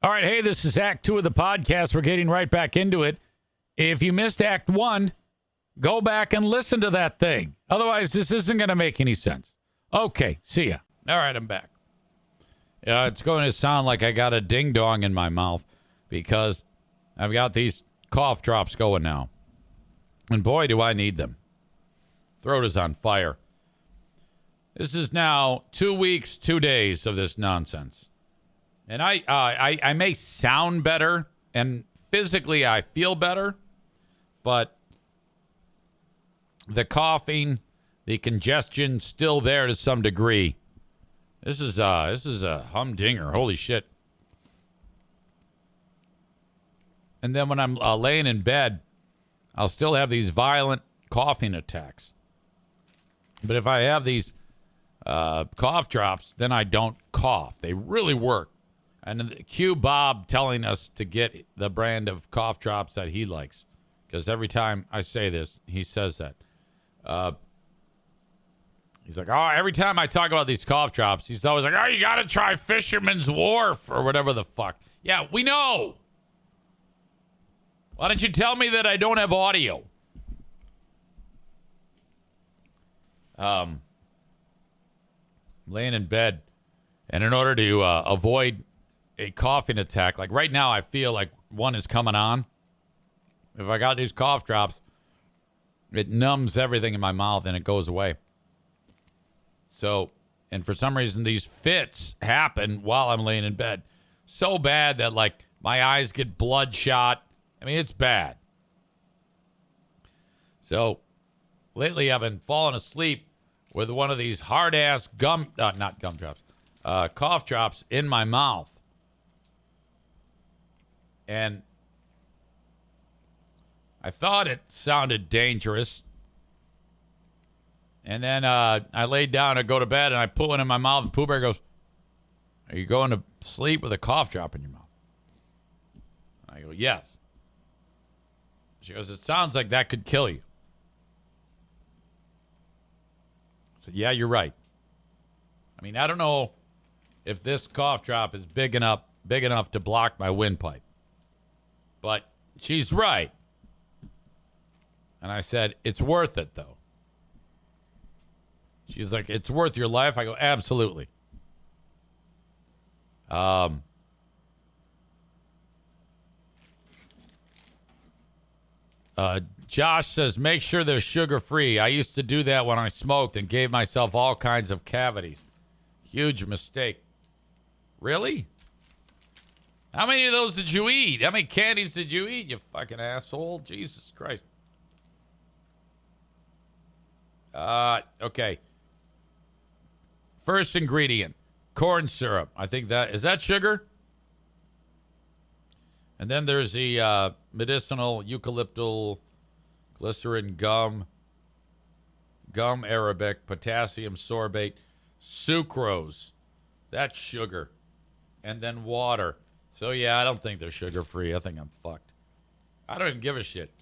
All right, hey, this is Act 2 of the podcast. We're getting right back into it. If you missed Act 1, go back and listen to that thing. Otherwise, this isn't going to make any sense. Okay, see ya. All right, I'm back. It's going to sound like I got a ding-dong in my mouth because I've got these cough drops going now. And boy, do I need them. Throat is on fire. This is now 2 weeks, 2 days of this nonsense. And I may sound better, and physically I feel better, but the coughing, the congestion, still there to some degree. This is a humdinger. Holy shit! And then when I'm laying in bed, I'll still have these violent coughing attacks. But if I have these cough drops, then I don't cough. They really work. And cue Bob telling us to get the brand of cough drops that he likes. Because every time I say this, he says that. He's like, oh, every time I talk about these cough drops, he's always like, oh, you got to try Fisherman's Wharf or whatever the fuck. Yeah, we know. Why don't you tell me that I don't have audio? I'm laying in bed, and in order to avoid a coughing attack, like right now I feel like one is coming on. If I got these cough drops, it numbs everything in my mouth and it goes away. So, and for some reason these fits happen while I'm laying in bed. So bad that like my eyes get bloodshot. I mean, it's bad. So lately I've been falling asleep with one of these hard-ass cough drops in my mouth. And I thought it sounded dangerous. And then I laid down to go to bed, and I put one in my mouth, and Pooh Bear goes, are you going to sleep with a cough drop in your mouth? I go, yes. She goes, it sounds like that could kill you. I said, yeah, you're right. I mean, I don't know if this cough drop is big enough to block my windpipe. But she's right. And I said, it's worth it, though. She's like, it's worth your life? I go, absolutely. Josh says, make sure they're sugar-free. I used to do that when I smoked and gave myself all kinds of cavities. Huge mistake. Really? How many of those did you eat? How many candies did you eat, you fucking asshole? Jesus Christ. Okay. First ingredient, corn syrup. I think is that sugar? And then there's the medicinal eucalyptal glycerin gum arabic, potassium sorbate, sucrose. That's sugar. And then water. So, yeah, I don't think they're sugar-free. I think I'm fucked. I don't even give a shit.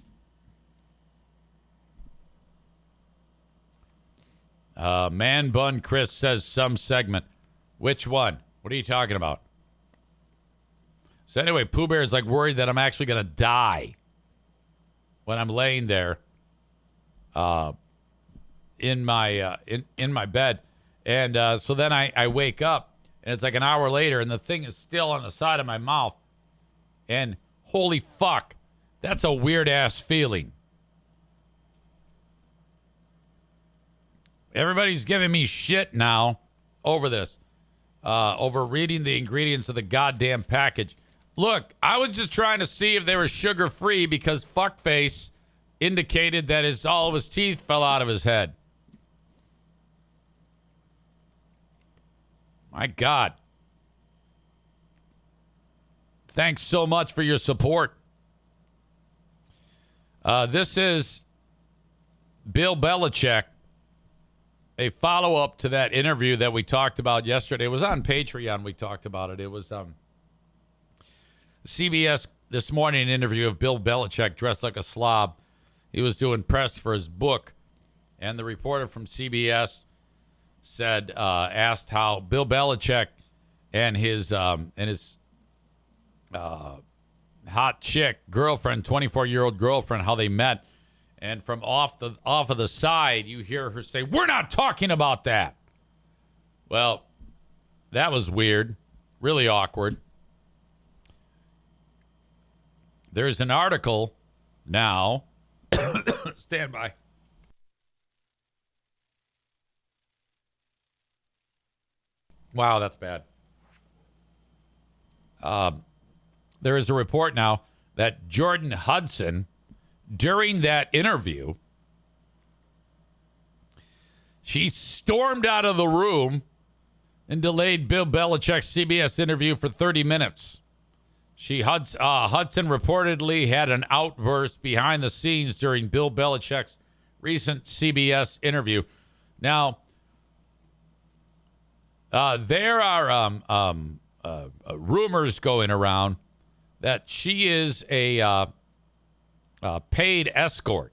Man Bun Chris says some segment. Which one? What are you talking about? So, anyway, Pooh Bear is like worried that I'm actually going to die when I'm laying there in my bed. And so then I wake up. And it's like an hour later, and the thing is still on the side of my mouth. And holy fuck, that's a weird-ass feeling. Everybody's giving me shit now over this, over reading the ingredients of the goddamn package. Look, I was just trying to see if they were sugar-free because fuckface indicated that all of his teeth fell out of his head. My God. Thanks so much for your support. This is Bill Belichick, a follow-up to that interview that we talked about yesterday. It was on Patreon. We talked about it. It was CBS This Morning interview of Bill Belichick dressed like a slob. He was doing press for his book, and the reporter from CBS asked how Bill Belichick and his hot chick, girlfriend, 24-year-old girlfriend, how they met. And from off of the side, you hear her say, "We're not talking about that." Well, that was weird. Really awkward. There's an article now. Stand by. Wow, that's bad. There is a report now that Jordan Hudson, during that interview, she stormed out of the room and delayed Bill Belichick's CBS interview for 30 minutes. Hudson reportedly had an outburst behind the scenes during Bill Belichick's recent CBS interview. Now, there are rumors going around that she is a paid escort.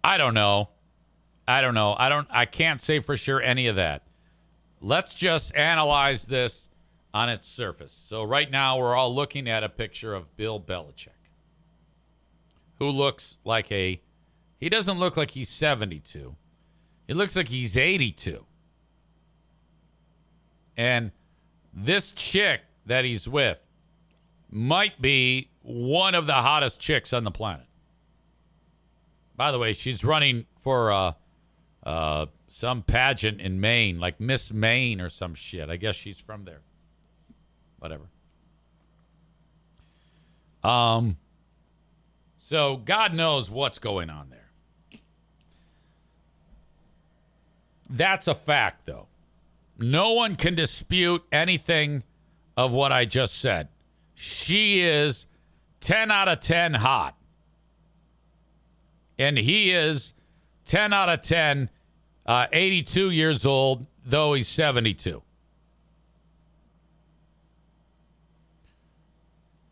I don't know. I can't say for sure any of that. Let's just analyze this on its surface. So right now we're all looking at a picture of Bill Belichick, who looks like he doesn't look like he's 72. He looks like he's 82. And this chick that he's with might be one of the hottest chicks on the planet. By the way, she's running for some pageant in Maine, like Miss Maine or some shit. I guess she's from there. Whatever. So God knows what's going on there. That's a fact, though. No one can dispute anything of what I just said. She is 10 out of 10 hot. And he is 10 out of 10, 82 years old, though he's 72.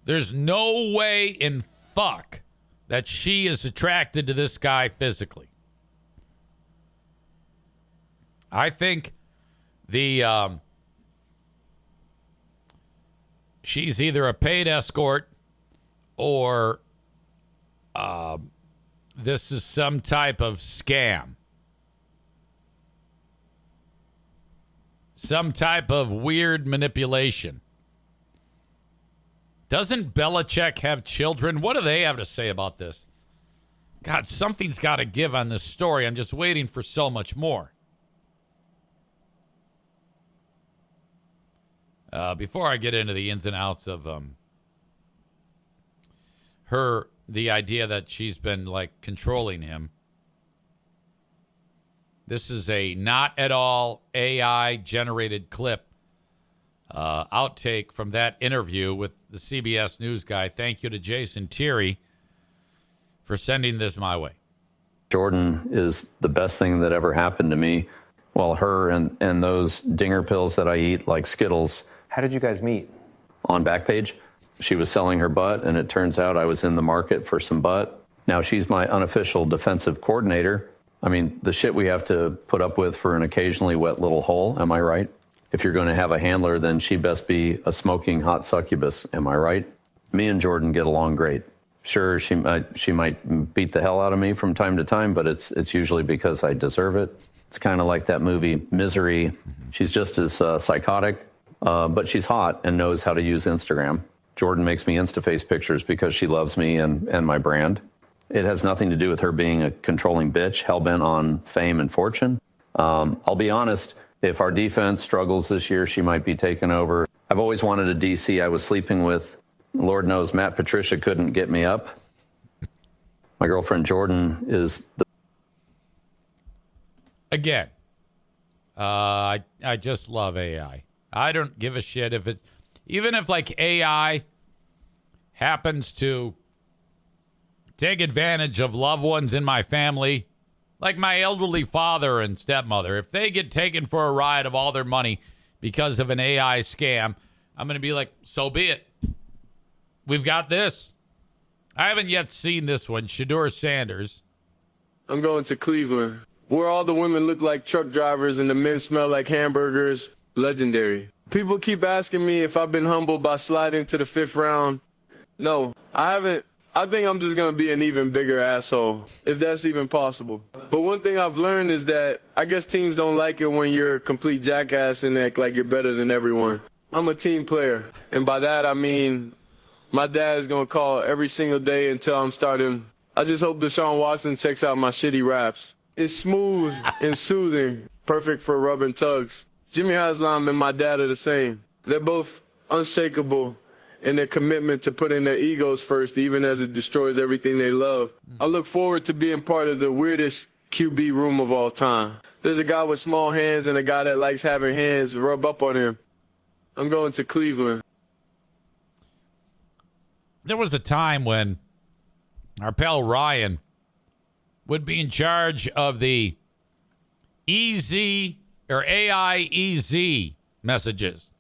There's no way in fuck that she is attracted to this guy physically. I think she's either a paid escort or this is some type of scam. Some type of weird manipulation. Doesn't Belichick have children? What do they have to say about this? God, something's got to give on this story. I'm just waiting for so much more. Before I get into the ins and outs of the idea that she's been like controlling him. This is a not at all AI generated clip, outtake from that interview with the CBS News guy. Thank you to Jason Thierry for sending this my way. Jordan is the best thing that ever happened to me. Well, her and those dinger pills that I eat like Skittles. How did you guys meet? On Backpage. She was selling her butt, and it turns out I was in the market for some butt. Now she's my unofficial defensive coordinator. I mean, the shit we have to put up with for an occasionally wet little hole, am I right? If you're going to have a handler, then she best be a smoking hot succubus, am I right? Me and Jordan get along great. Sure, she might beat the hell out of me from time to time, but it's usually because I deserve it. It's kind of like that movie Misery. She's just as psychotic, but she's hot and knows how to use Instagram. Jordan makes me Instaface pictures because she loves me and my brand. It has nothing to do with her being a controlling bitch, hell-bent on fame and fortune. I'll be honest, if our defense struggles this year, she might be taken over. I've always wanted a DC I was sleeping with. Lord knows Matt Patricia couldn't get me up. My girlfriend Jordan is the... Again, I just love AI. I don't give a shit if it's... Even if, like, AI happens to take advantage of loved ones in my family, like my elderly father and stepmother, if they get taken for a ride of all their money because of an AI scam, I'm going to be like, so be it. We've got this. I haven't yet seen this one. Shedeur Sanders. I'm going to Cleveland. Where all the women look like truck drivers and the men smell like hamburgers, legendary. People keep asking me if I've been humbled by sliding to the 5th round. No, I haven't. I think I'm just going to be an even bigger asshole, if that's even possible. But one thing I've learned is that I guess teams don't like it when you're a complete jackass and act like you're better than everyone. I'm a team player, and by that I mean my dad is going to call every single day until I'm starting. I just hope Deshaun Watson checks out my shitty raps. It's smooth and soothing, perfect for rubbing tugs. Jimmy Haslam and my dad are the same. They're both unshakable in their commitment to putting their egos first, even as it destroys everything they love. I look forward to being part of the weirdest QB room of all time. There's a guy with small hands and a guy that likes having hands rub up on him. I'm going to Cleveland. There was a time when our pal Ryan would be in charge of the EZ or AIEZ messages,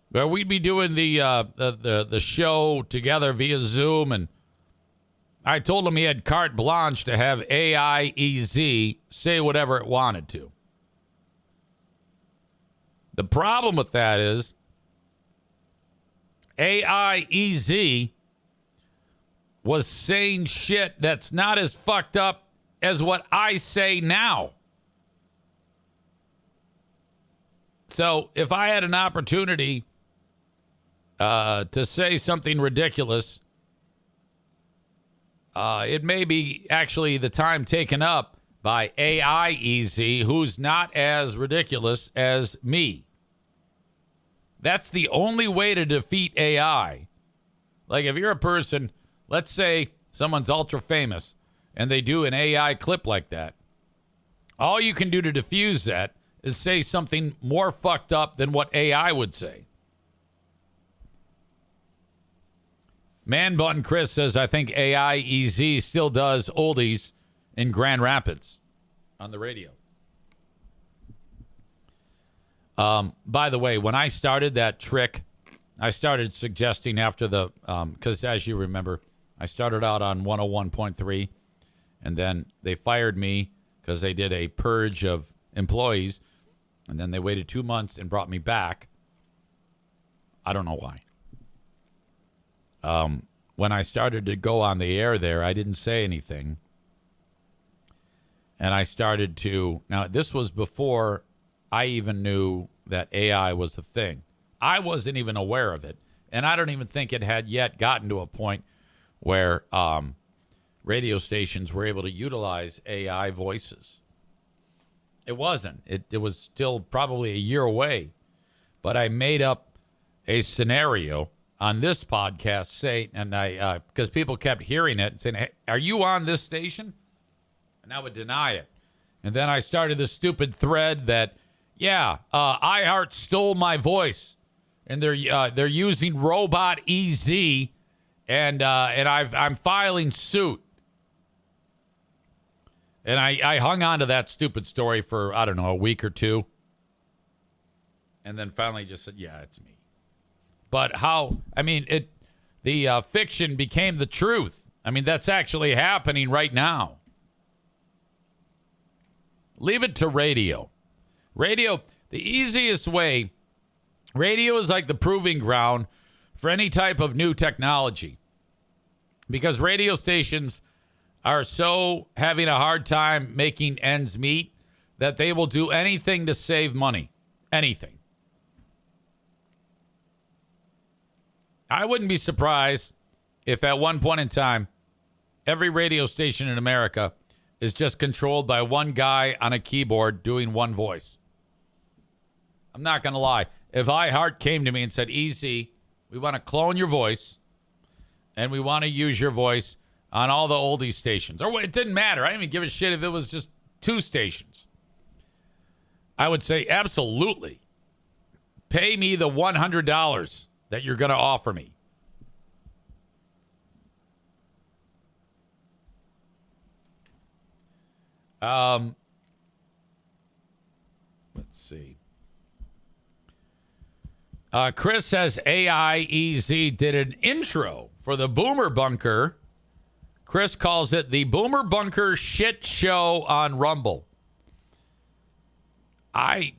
where we'd be doing the show together via Zoom, and I told him he had carte blanche to have AIEZ say whatever it wanted to. The problem with that is AIEZ was saying shit that's not as fucked up as what I say now. So if I had an opportunity to say something ridiculous, it may be actually the time taken up by AIEZ, who's not as ridiculous as me. That's the only way to defeat AI. Like if you're a person, let's say someone's ultra famous and they do an AI clip like that, all you can do to diffuse that is say something more fucked up than what AI would say. Man Bun Chris says, I think AIEZ still does oldies in Grand Rapids on the radio. By the way, when I started that trick, I started suggesting after the, because as you remember, I started out on 101.3, and then they fired me because they did a purge of employees, and then they waited 2 months and brought me back. I don't know why. When I started to go on the air there, I didn't say anything. And I started to, now this was before I even knew that AI was a thing. I wasn't even aware of it. And I don't even think it had yet gotten to a point where radio stations were able to utilize AI voices. It wasn't. It was still probably a year away. But I made up a scenario on this podcast, say, and I because people kept hearing it and saying, hey, are you on this station? And I would deny it. And then I started this stupid thread that, iHeart stole my voice, and they're using Robot EZ, and I'm filing suit. And I hung on to that stupid story for, I don't know, a week or two. And then finally just said, yeah, it's me. But the fiction became the truth. I mean, that's actually happening right now. Leave it to radio. Radio, the easiest way, radio is like the proving ground for any type of new technology. Because radio stations are so having a hard time making ends meet that they will do anything to save money. Anything. I wouldn't be surprised if at one point in time, every radio station in America is just controlled by one guy on a keyboard doing one voice. I'm not going to lie. If iHeart came to me and said, Easy, we want to clone your voice and we want to use your voice on all the oldie stations. Or it didn't matter. I didn't even give a shit if it was just 2 stations. I would say, absolutely. Pay me the $100 that you're going to offer me. Let's see. Chris says AIEZ did an intro for the Boomer Bunker Chris calls it the Boomer Bunker shit show on Rumble. I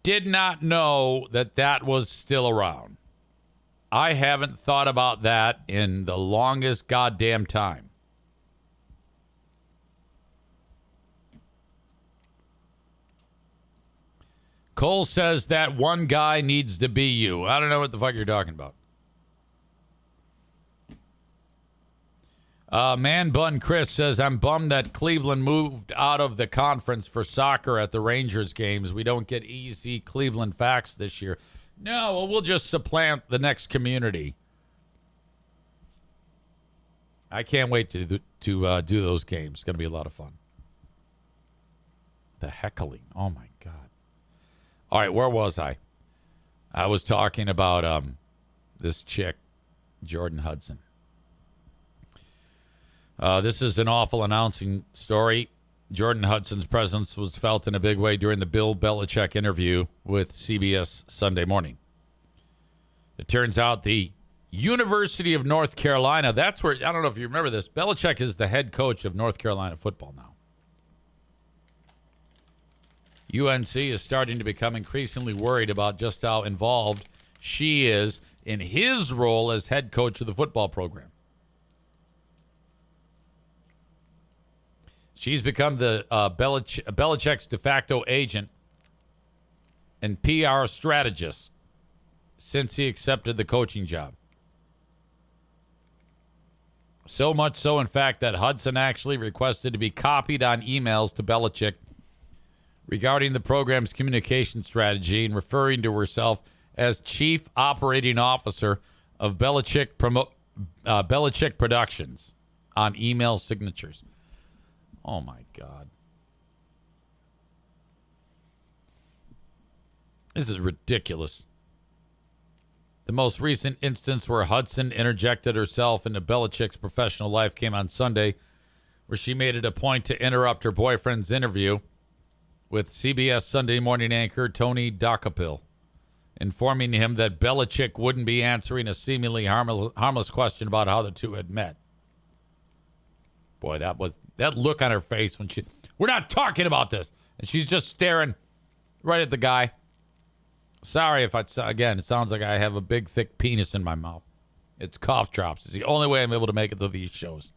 did not know that was still around. I haven't thought about that in the longest goddamn time. Cole says that one guy needs to be you. I don't know what the fuck you're talking about. Man Bun Chris says, I'm bummed that Cleveland moved out of the conference for soccer at the Rangers games. We don't get easy Cleveland facts this year. No, well, we'll just supplant the next community. I can't wait to do those games. It's going to be a lot of fun. The heckling. Oh, my God. All right, where was I? I was talking about this chick, Jordan Hudson. This is an awful announcing story. Jordan Hudson's presence was felt in a big way during the Bill Belichick interview with CBS Sunday Morning. It turns out the University of North Carolina, that's where, I don't know if you remember this, Belichick is the head coach of North Carolina football now. UNC is starting to become increasingly worried about just how involved she is in his role as head coach of the football program. She's become the Belichick's de facto agent and PR strategist since he accepted the coaching job. So much so, in fact, that Hudson actually requested to be copied on emails to Belichick regarding the program's communication strategy and referring to herself as Chief Operating Officer of Belichick Productions on email signatures. Oh, my God. This is ridiculous. The most recent instance where Hudson interjected herself into Belichick's professional life came on Sunday, where she made it a point to interrupt her boyfriend's interview with CBS Sunday morning anchor Tony Dockapil, informing him that Belichick wouldn't be answering a seemingly harmless question about how the two had met. Boy, that look on her face when we're not talking about this. And she's just staring right at the guy. Sorry if it sounds like I have a big, thick penis in my mouth. It's cough drops. It's the only way I'm able to make it through these shows.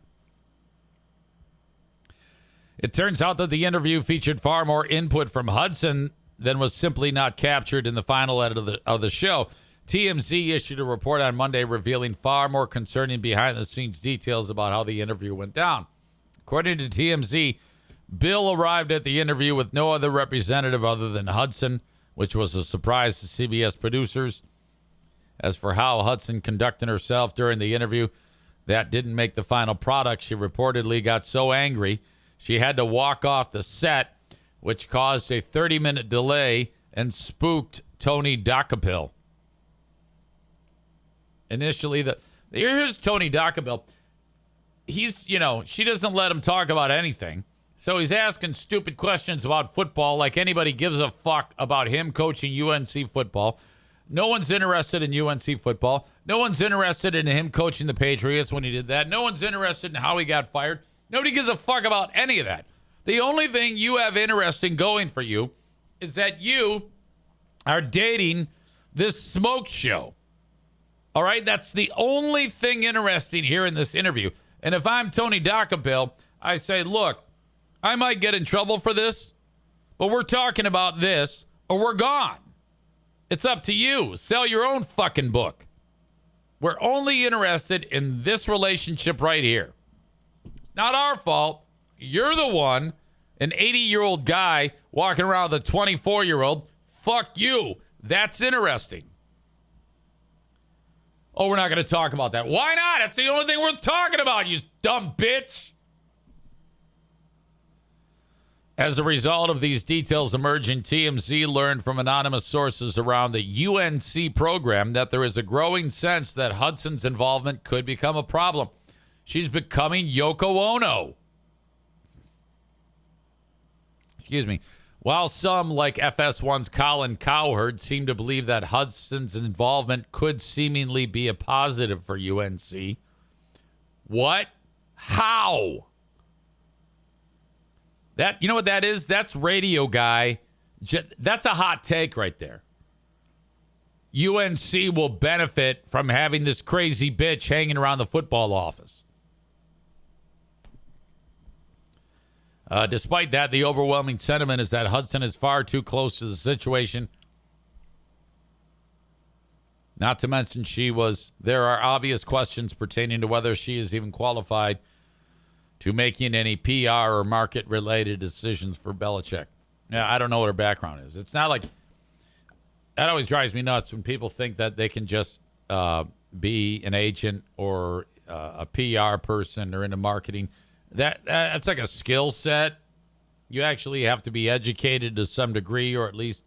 It turns out that the interview featured far more input from Hudson than was simply not captured in the final edit of the show. TMZ issued a report on Monday revealing far more concerning behind-the-scenes details about how the interview went down. According to TMZ, Bill arrived at the interview with no other representative other than Hudson, which was a surprise to CBS producers. As for how Hudson conducted herself during the interview, that didn't make the final product. She reportedly got so angry she had to walk off the set, which caused a 30-minute delay and spooked Tony Dockapil. Initially, here's Tony Dockapil. She doesn't let him talk about anything. So he's asking stupid questions about football like anybody gives a fuck about him coaching UNC football. No one's interested in UNC football. No one's interested in him coaching the Patriots when he did that. No one's interested in how he got fired. Nobody gives a fuck about any of that. The only thing you have interesting going for you is that you are dating this smoke show. All right? That's the only thing interesting here in this interview. And if I'm Tony Dockapil, I say, look, I might get in trouble for this, but we're talking about this or we're gone. It's up to you. Sell your own fucking book. We're only interested in this relationship right here. It's not our fault. You're the one, an 80-year-old guy walking around with a 24-year-old. Fuck you. That's interesting. Oh, we're not going to talk about that. Why not? It's the only thing worth talking about, you dumb bitch. As a result of these details emerging, TMZ learned from anonymous sources around the UNC program that there is a growing sense that Hudson's involvement could become a problem. She's becoming Yoko Ono. Excuse me. While some, like FS1's Colin Cowherd, seem to believe that Hudson's involvement could seemingly be a positive for UNC. What? How? That, you know what that is? That's radio guy. That's a hot take right there. UNC will benefit from having this crazy bitch hanging around the football office. Despite that, the overwhelming sentiment is that Hudson is far too close to the situation. Not to mention there are obvious questions pertaining to whether she is even qualified to making any PR or market-related decisions for Belichick. Now, I don't know what her background is. It's not like, that always drives me nuts when people think that they can just be an agent or a PR person or into marketing. That's like a skill set. You actually have to be educated to some degree, or at least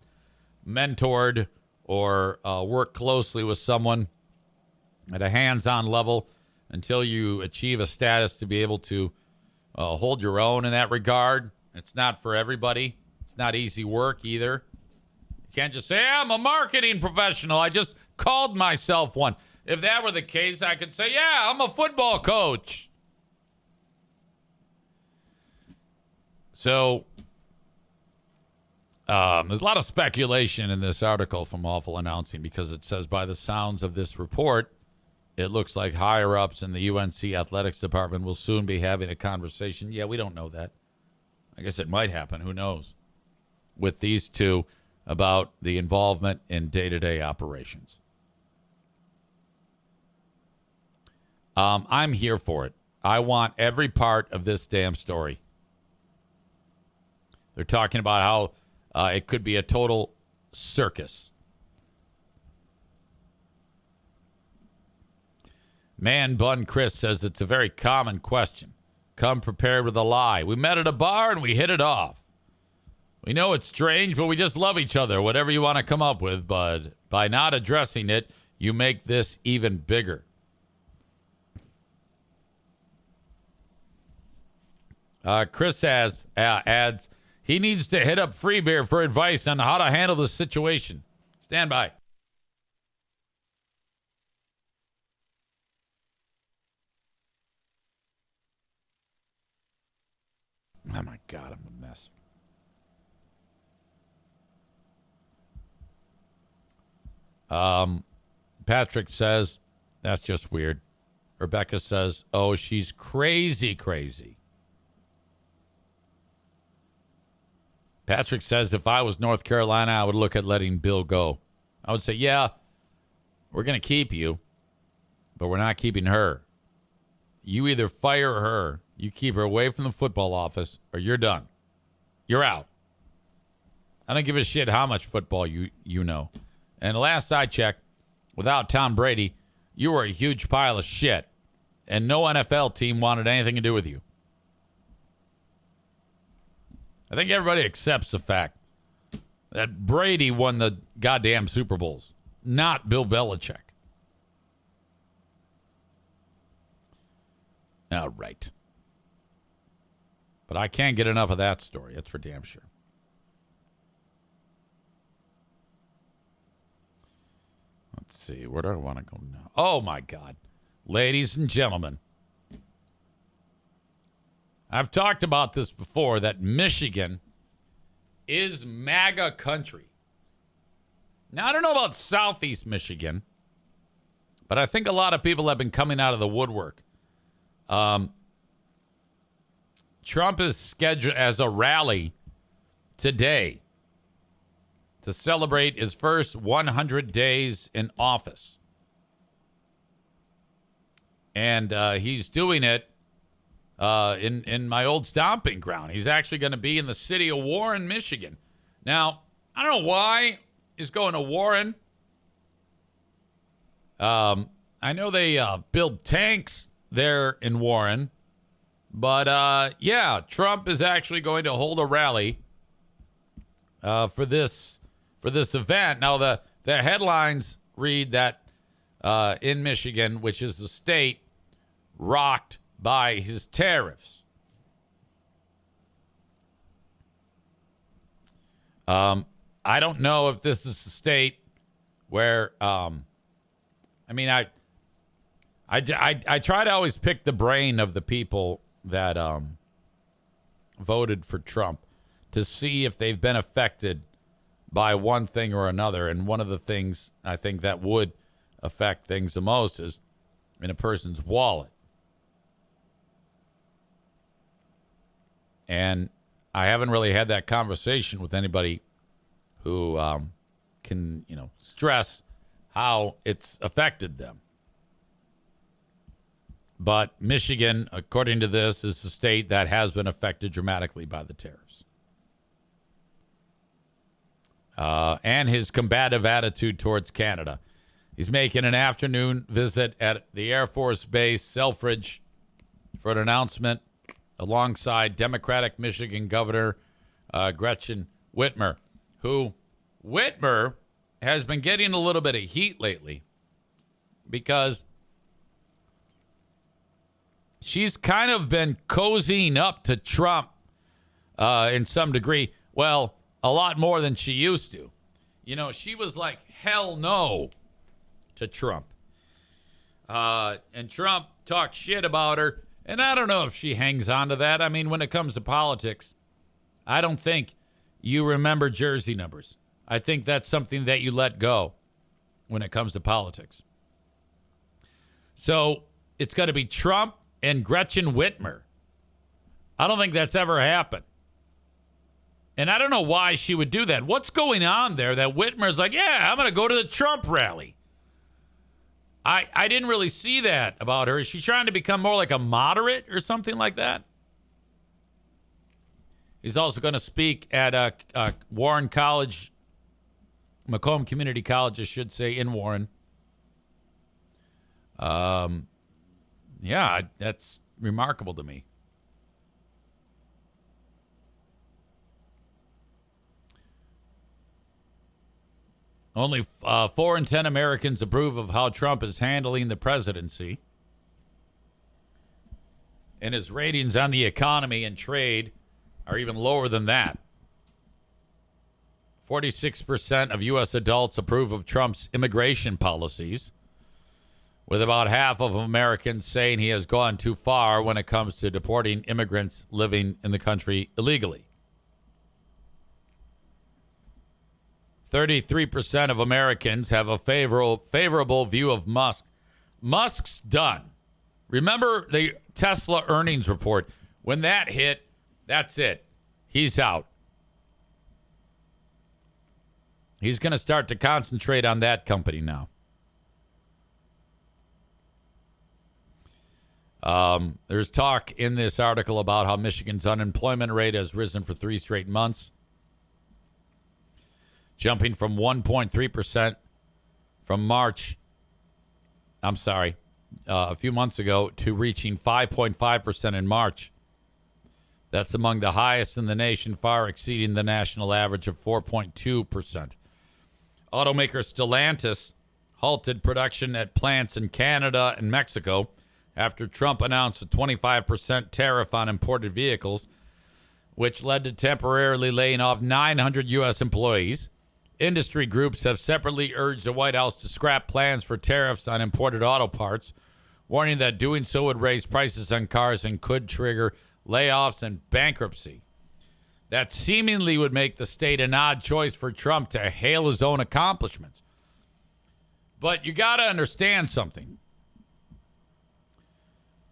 mentored, or work closely with someone at a hands-on level until you achieve a status to be able to hold your own in that regard. It's not for everybody. It's not easy work either. You can't just say, I'm a marketing professional. I just called myself one. If that were the case, I could say, yeah, I'm a football coach. So there's a lot of speculation in this article from Awful Announcing, because it says, by the sounds of this report, it looks like higher-ups in the UNC athletics department will soon be having a conversation. Yeah, we don't know that. I guess it might happen. Who knows? With these two about the involvement in day-to-day operations. I'm here for it. I want every part of this damn story. They're talking about how it could be a total circus. Man Bun Chris says it's a very common question. Come prepared with a lie. We met at a bar and we hit it off. We know it's strange, but we just love each other, whatever you want to come up with. But by not addressing it, you make this even bigger. Chris adds, he needs to hit up Free Beer for advice on how to handle the situation. Stand by. Oh, my God, I'm a mess. Patrick says, that's just weird. Rebecca says, oh, she's crazy. Patrick says, if I was North Carolina, I would look at letting Bill go. I would say, yeah, we're going to keep you, but we're not keeping her. You either fire her, you keep her away from the football office, or you're done. You're out. I don't give a shit how much football you know. And last I checked, without Tom Brady, you were a huge pile of shit, and no NFL team wanted anything to do with you. I think everybody accepts the fact that Brady won the goddamn Super Bowls, not Bill Belichick. All right. But I can't get enough of that story. That's for damn sure. Let's see. Where do I want to go now? Oh, my God. Ladies and gentlemen. I've talked about this before, that Michigan is MAGA country. Now, I don't know about Southeast Michigan, but I think a lot of people have been coming out of the woodwork. Trump is scheduled as a rally today to celebrate his first 100 days in office. And he's doing it in my old stomping ground. He's actually going to be in the city of Warren, Michigan. Now, I don't know why he's going to Warren. I know they build tanks there in Warren. But, yeah, Trump is actually going to hold a rally for this event. Now, the headlines read that in Michigan, which is the state rocked by his tariffs. I don't know if this is the state where, I I try to always pick the brain of the people that voted for Trump to see if they've been affected by one thing or another. And one of the things I think that would affect things the most is in a person's wallet. And I haven't really had that conversation with anybody who can, stress how it's affected them. But Michigan, according to this, is the state that has been affected dramatically by the tariffs. And his combative attitude towards Canada. He's making an afternoon visit at the Air Force Base, Selfridge, for an announcement alongside Democratic Michigan Governor Gretchen Whitmer, who Whitmer has been getting a little bit of heat lately because she's kind of been cozying up to Trump in some degree. Well, a lot more than she used to. She was like, hell no to Trump. And Trump talked shit about her. And I don't know if she hangs on to that. I mean, when it comes to politics, I don't think you remember jersey numbers. I think that's something that you let go when it comes to politics. So it's going to be Trump and Gretchen Whitmer. I don't think that's ever happened. And I don't know why she would do that. What's going on there that Whitmer's like, yeah, I'm going to go to the Trump rally? I didn't really see that about her. Is she trying to become more like a moderate or something like that? He's also going to speak at Warren College, Macomb Community College, I should say, in Warren. Yeah, that's remarkable to me. Only 4 in 10 Americans approve of how Trump is handling the presidency. And his ratings on the economy and trade are even lower than that. 46% of U.S. adults approve of Trump's immigration policies, with about half of Americans saying he has gone too far when it comes to deporting immigrants living in the country illegally. 33% of Americans have a favorable view of Musk. Musk's done. Remember the Tesla earnings report? When that hit, that's it. He's out. He's going to start to concentrate on that company now. There's talk in this article about how Michigan's unemployment rate has risen for 3 straight months, jumping from 1.3% from March. A few months ago to reaching 5.5% in March. That's among the highest in the nation, far exceeding the national average of 4.2%. Automaker Stellantis halted production at plants in Canada and Mexico after Trump announced a 25% tariff on imported vehicles, which led to temporarily laying off 900 U.S. employees. Industry groups have separately urged the White House to scrap plans for tariffs on imported auto parts, warning that doing so would raise prices on cars and could trigger layoffs and bankruptcy. That seemingly would make the state an odd choice for Trump to hail his own accomplishments. But you got to understand something.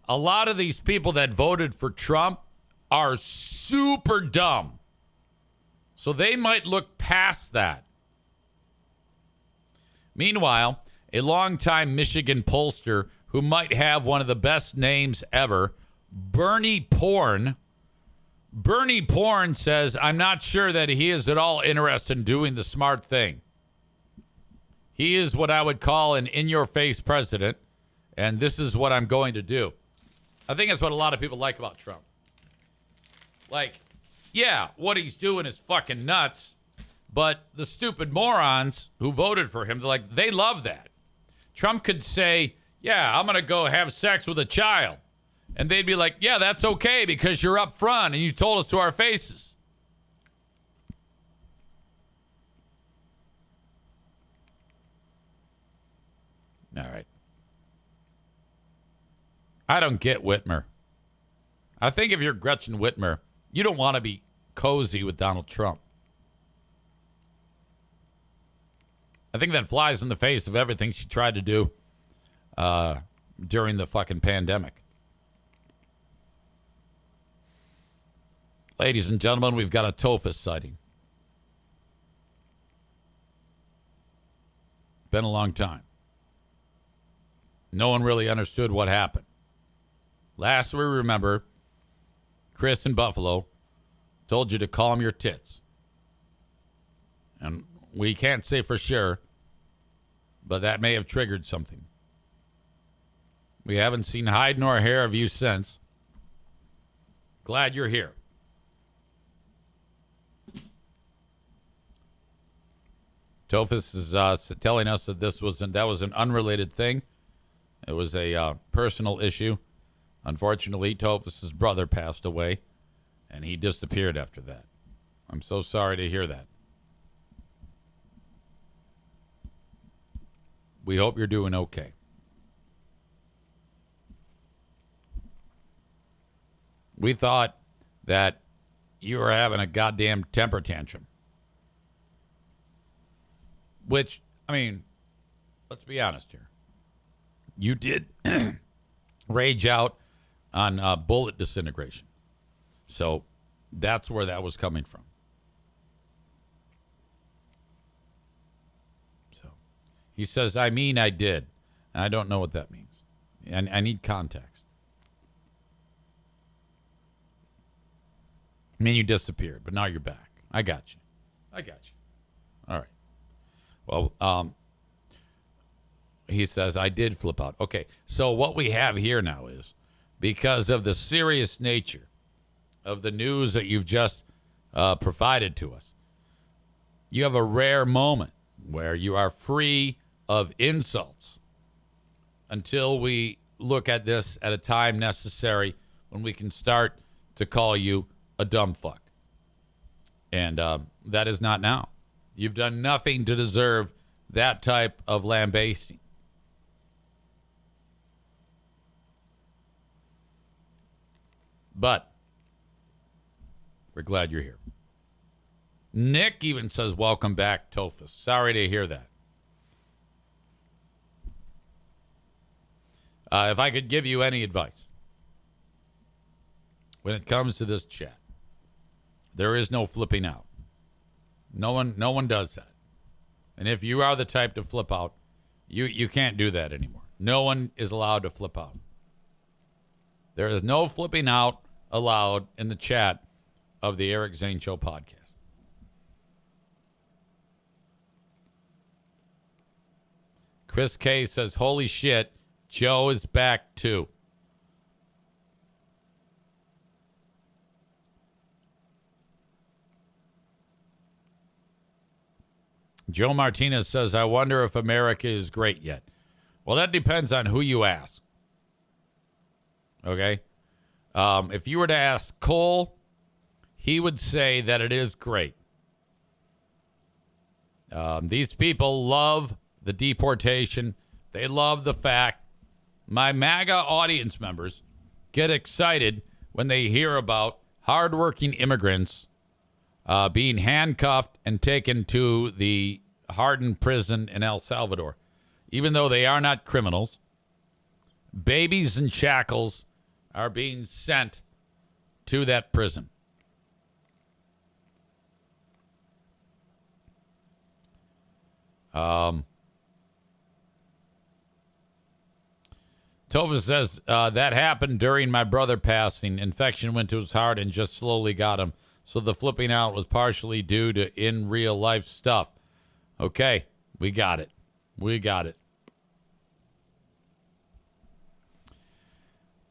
A lot of these people that voted for Trump are super dumb. So they might look past that. Meanwhile, a longtime Michigan pollster who might have one of the best names ever, Bernie Porn says, I'm not sure that he is at all interested in doing the smart thing. He is what I would call an in-your-face president, and this is what I'm going to do. I think that's what a lot of people like about Trump. Like, yeah, what he's doing is fucking nuts, but the stupid morons who voted for him, they love that. Trump could say, yeah, I'm going to go have sex with a child. And they'd be like, yeah, that's okay because you're up front and you told us to our faces. All right. I don't get Whitmer. I think if you're Gretchen Whitmer, you don't want to be cozy with Donald Trump. I think that flies in the face of everything she tried to do during the fucking pandemic. Ladies and gentlemen, we've got a Tophus sighting. Been a long time. No one really understood what happened. Last we remember, Chris in Buffalo told you to calm your tits. And we can't say for sure, but that may have triggered something. We haven't seen hide nor hair of you since. Glad you're here. Tophus is telling us that that was an unrelated thing. It was a personal issue. Unfortunately, Tophus's brother passed away, and he disappeared after that. I'm so sorry to hear that. We hope you're doing okay. We thought that you were having a goddamn temper tantrum. Which, I mean, let's be honest here. You did rage out on bullet disintegration. So that's where that was coming from. So he says, I mean, I did. And I don't know what that means. And I need context. I mean, you disappeared, but now you're back. I got you. All right. Well, he says, I did flip out. Okay, so what we have here now is, because of the serious nature of the news that you've just provided to us, you have a rare moment where you are free of insults until we look at this at a time necessary when we can start to call you a dumb fuck. And that is not now. You've done nothing to deserve that type of lambasting. But we're glad you're here. Nick even says, welcome back, Tophus. Sorry to hear that. If I could give you any advice when it comes to this chat, there is no flipping out. No one does that. And if you are the type to flip out, you can't do that anymore. No one is allowed to flip out. There is no flipping out allowed in the chat of the Eric Zane Show podcast. Chris K says, holy shit, Joe is back too. Joe Martinez says, I wonder if America is great yet. Well, that depends on who you ask. Okay? If you were to ask Cole, he would say that it is great. These people love the deportation. They love the fact my MAGA audience members get excited when they hear about hardworking immigrants being handcuffed and taken to the hardened prison in El Salvador. Even though they are not criminals, babies in shackles are being sent to that prison. Tova says, that happened during my brother passing. Infection went to his heart and just slowly got him. So the flipping out was partially due to in real life stuff. Okay, we got it.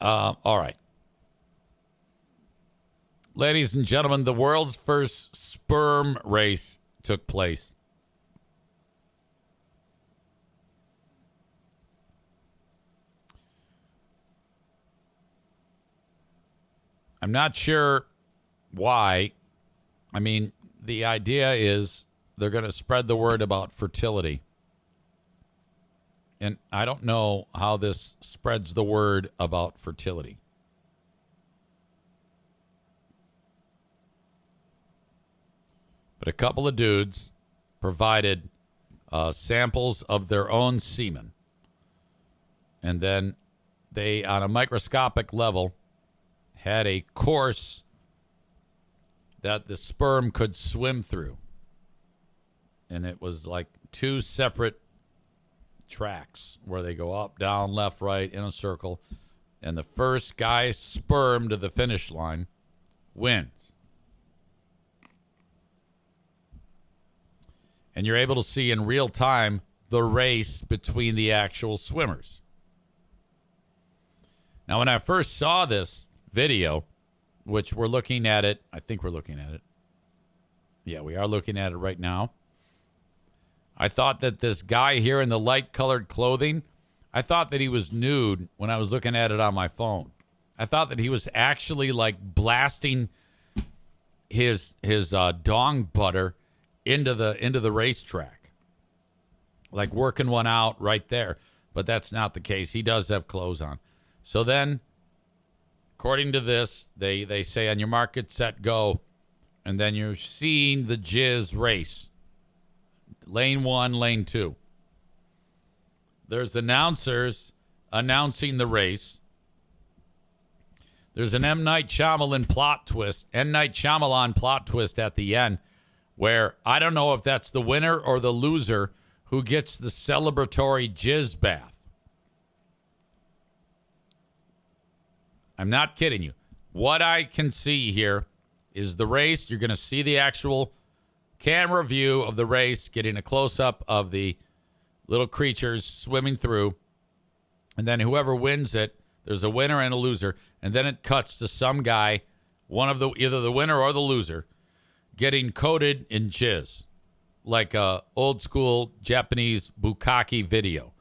All right. Ladies and gentlemen, the world's first sperm race took place. I'm not sure why. I mean, the idea is they're going to spread the word about fertility. And I don't know how this spreads the word about fertility. But a couple of dudes provided samples of their own semen. And then they, on a microscopic level, had a course that the sperm could swim through. And it was like two separate tracks where they go up, down, left, right, in a circle. And the first guy's sperm to the finish line wins. And you're able to see in real time the race between the actual swimmers. Now, when I first saw this video, which we're looking at it, I think we're looking at it. Yeah, we are looking at it right now. I thought that this guy here in the light-colored clothing, I thought that he was nude when I was looking at it on my phone. I thought that he was actually like blasting his dong butter into the racetrack, like working one out right there. But that's not the case. He does have clothes on. So then, according to this, they say on your mark, get set, go, and then you're seeing the jizz race. Lane 1, lane 2. There's announcers announcing the race. There's an M. Night Shyamalan plot twist at the end, where I don't know if that's the winner or the loser who gets the celebratory jizz bath. I'm not kidding you. What I can see here is the race. You're going to see the actual camera view of the race, getting a close-up of the little creatures swimming through. And then whoever wins it, there's a winner and a loser. And then it cuts to some guy, either the winner or the loser, getting coated in jizz, like a old-school Japanese bukkake video.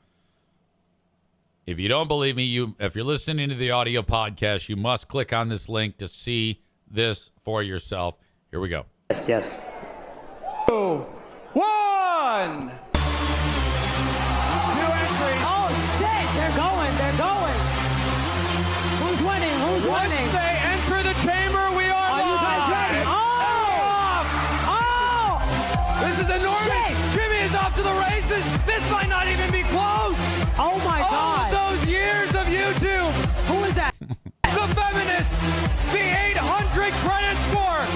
If you don't believe me, if you're listening to the audio podcast, you must click on this link to see this for yourself. Here we go. Yes. 2, 1. New entries. Oh, shit. They're going. Who's winning? Once they enter the chamber, we are Are you guys ready? Oh! This is enormous. Shit. Jimmy is off to the races. This might not even be close. Oh, my All God. of those years of YouTube. Who is that? The feminist. The 800 credit score.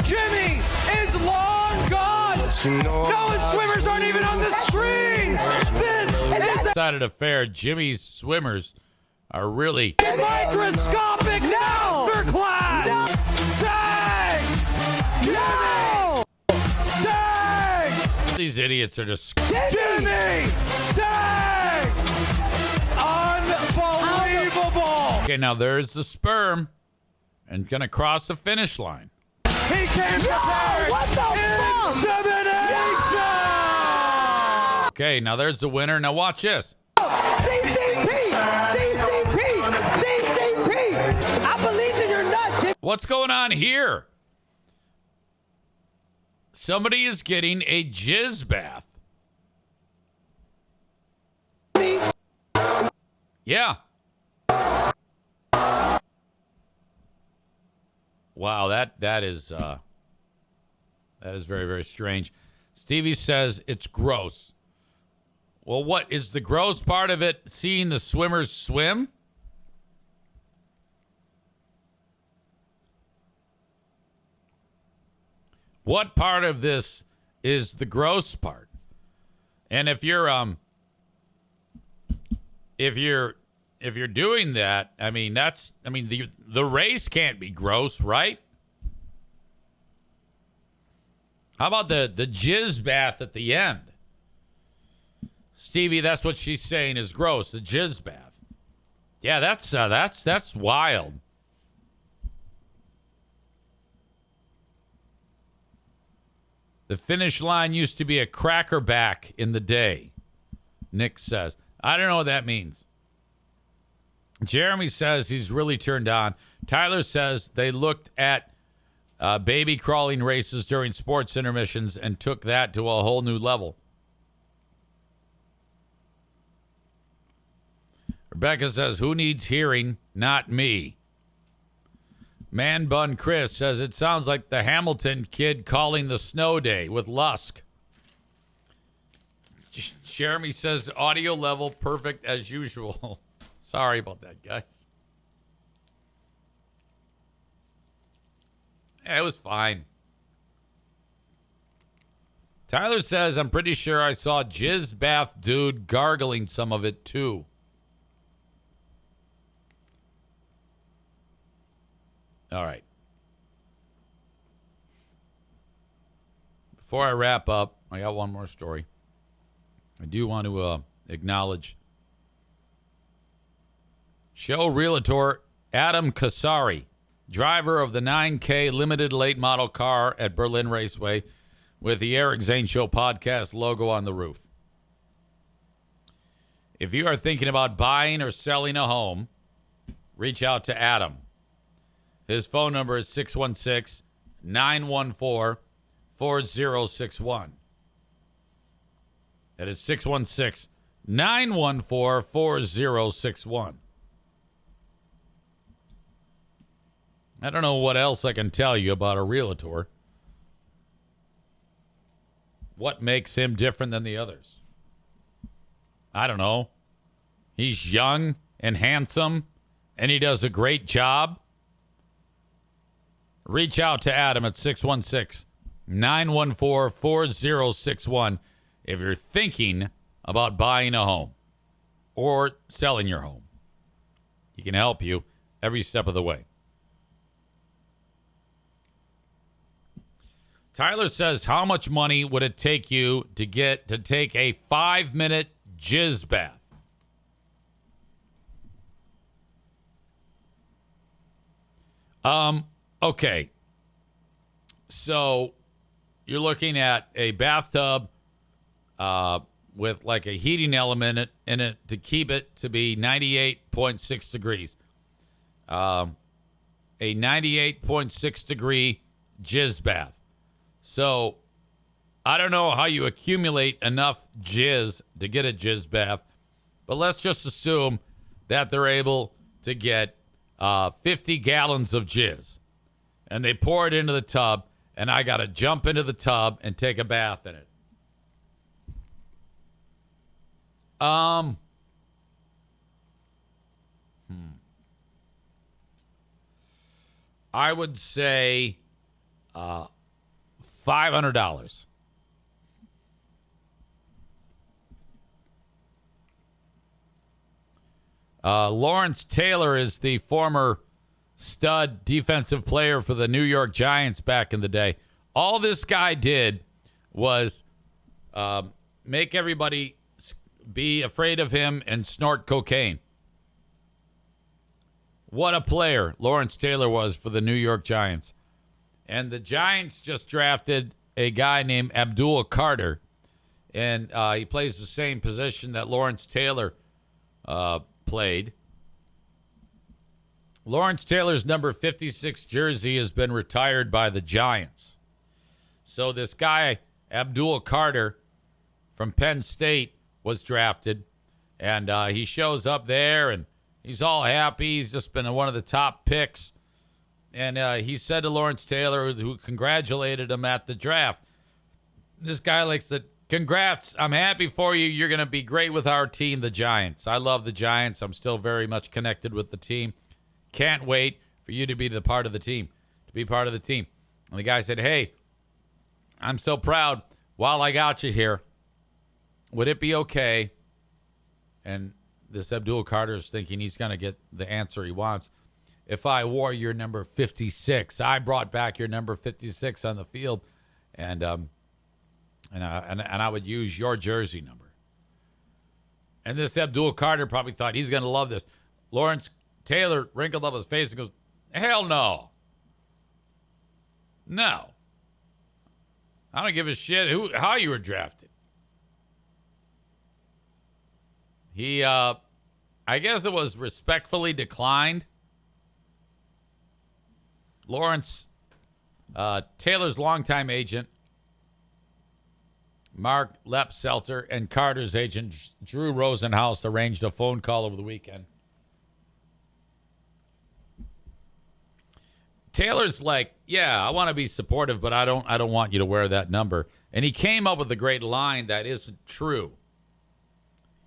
Jimmy is long gone. No, his swimmers aren't even on the screen. This is Side affair, Jimmy's swimmers are really a microscopic masterclass. No. Tag! No! Tag! these idiots are just Jimmy! Tag! Unbelievable! okay. Now there's the sperm, and gonna cross the finish line. He came prepared! What the fuck? Insemination! Okay, now there's the winner. Now watch this. CCP! I believe in your nuts, Jimmy. What's going on here? Somebody is getting a jizz bath. Yeah. Wow, that is very, very strange. Stevie says it's gross. Well, what is the gross part of it? Seeing the swimmers swim? What part of this is the gross part? And if you're doing that, the race can't be gross, right? How about the jizz bath at the end? Stevie, that's what she's saying is gross, the jizz bath. Yeah, that's wild. The finish line used to be a crackerback in the day, Nick says. I don't know what that means. Jeremy says he's really turned on. Tyler says they looked at baby crawling races during sports intermissions and took that to a whole new level. Rebecca says, who needs hearing? Not me. Man Bun Chris says, it sounds like the Hamilton kid calling the snow day with Lusk. Jeremy says, audio level perfect as usual. Sorry about that, guys. It was fine. Tyler says, I'm pretty sure I saw Jizz Bath Dude gargling some of it too. All right. Before I wrap up, I got one more story. I do want to acknowledge show realtor Adam Kasari, driver of the 9K limited late model car at Berlin Raceway with the Eric Zane Show Podcast logo on the roof. If you are thinking about buying or selling a home, reach out to Adam. His phone number is 616-914-4061. That is 616-914-4061. I don't know what else I can tell you about a realtor. What makes him different than the others? I don't know. He's young and handsome, and he does a great job. Reach out to Adam at 616-914-4061 if you're thinking about buying a home or selling your home. He can help you every step of the way. Tyler says, how much money would it take you to take a 5-minute jizz bath? Okay. So you're looking at a bathtub with like a heating element in it to keep it to be 98.6 degrees. A 98.6 degree jizz bath. So I don't know how you accumulate enough jizz to get a jizz bath, but let's just assume that they're able to get 50 gallons of jizz, and they pour it into the tub, and I got to jump into the tub and take a bath in it. I would say $500. Lawrence Taylor is the former stud defensive player for the New York Giants back in the day. All this guy did was make everybody be afraid of him and snort cocaine. What a player Lawrence Taylor was for the New York Giants. And the Giants just drafted a guy named Abdul Carter, and he plays the same position that Lawrence Taylor played. Lawrence Taylor's number 56 jersey has been retired by the Giants. So this guy, Abdul Carter from Penn State, was drafted, and he shows up there, and he's all happy. He's just been one of the top picks. And he said to Lawrence Taylor, who congratulated him at the draft, this guy said, congrats, I'm happy for you. You're going to be great with our team, the Giants. I love the Giants. I'm still very much connected with the team. Can't wait for you to be part of the team. And the guy said, hey, I'm so proud. While I got you here, would it be okay? And this Abdul Carter is thinking he's going to get the answer he wants. If I wore your number 56, I brought back your number 56 on the field, and I would use your jersey number. And this Abdul Carter probably thought he's going to love this. Lawrence Taylor wrinkled up his face and goes, hell no. No. I don't give a shit how you were drafted. He, I guess it was respectfully declined. Lawrence Taylor's longtime agent Mark Lepselter and Carter's agent, Drew Rosenhaus, arranged a phone call over the weekend. Taylor's like, yeah, I want to be supportive, but I don't want you to wear that number. And he came up with a great line that isn't true.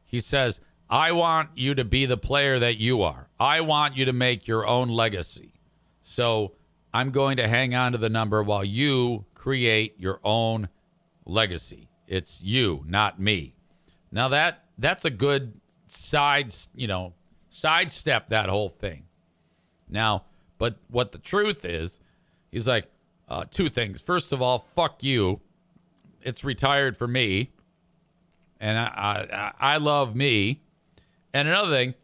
He says, I want you to be the player that you are. I want you to make your own legacy. So I'm going to hang on to the number while you create your own legacy. It's you, not me. Now that's a good sidestep that whole thing. Now, but what the truth is, he's like, two things. First of all, fuck you. It's retired for me. And I love me. And another thing,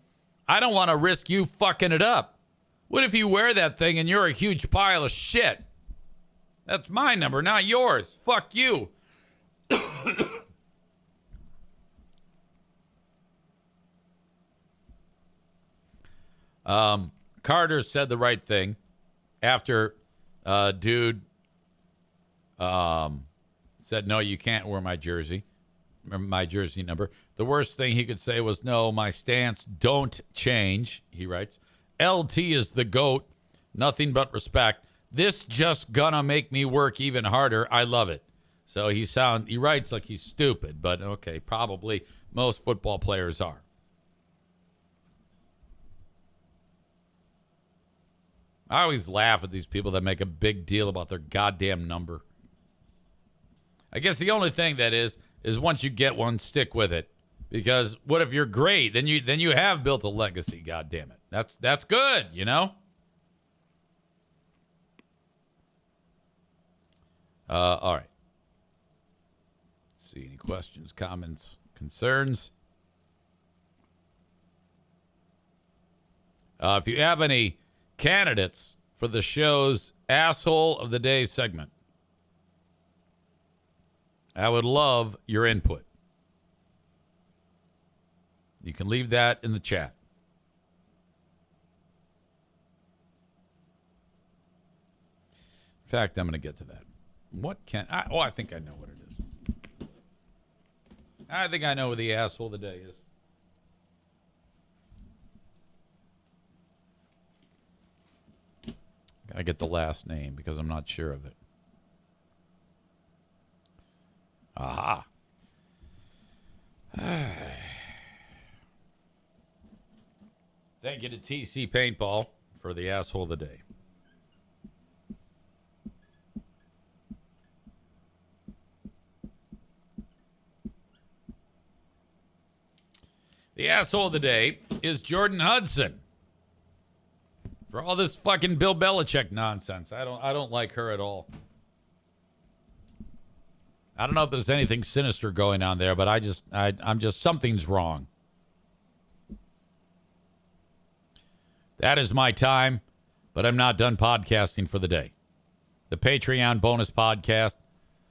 I don't want to risk you fucking it up. What if you wear that thing and you're a huge pile of shit? That's my number, not yours. Fuck you. Carter said the right thing after dude said, no, you can't wear my jersey number. The worst thing he could say was, no, my stance don't change, he writes. LT is the GOAT. Nothing but respect. This just gonna make me work even harder. I love it. So he writes like he's stupid, but okay, probably most football players are. I always laugh at these people that make a big deal about their goddamn number. I guess the only thing that is once you get one, stick with it. Because what if you're great? Then you have built a legacy, goddamn it. That's good, you know? All right. Let's see, any questions, comments, concerns? If you have any candidates for the show's Asshole of the Day segment, I would love your input. You can leave that in the chat. In fact, I'm going to get to that. I think I know what it is. I think I know who the Asshole of the Day is. Gotta get the last name because I'm not sure of it. Aha. Thank you to TC Paintball for the Asshole of the Day. The Asshole of the Day is Jordan Hudson. For all this fucking Bill Belichick nonsense. I don't like her at all. I don't know if there's anything sinister going on there, but I'm just something's wrong. That is my time, but I'm not done podcasting for the day. The Patreon bonus podcast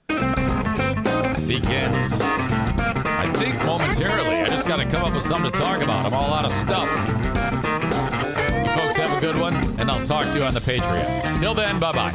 begins, I think, momentarily. I just got to come up with something to talk about. I'm all out of stuff. You folks have a good one, and I'll talk to you on the Patreon. Till then, bye-bye.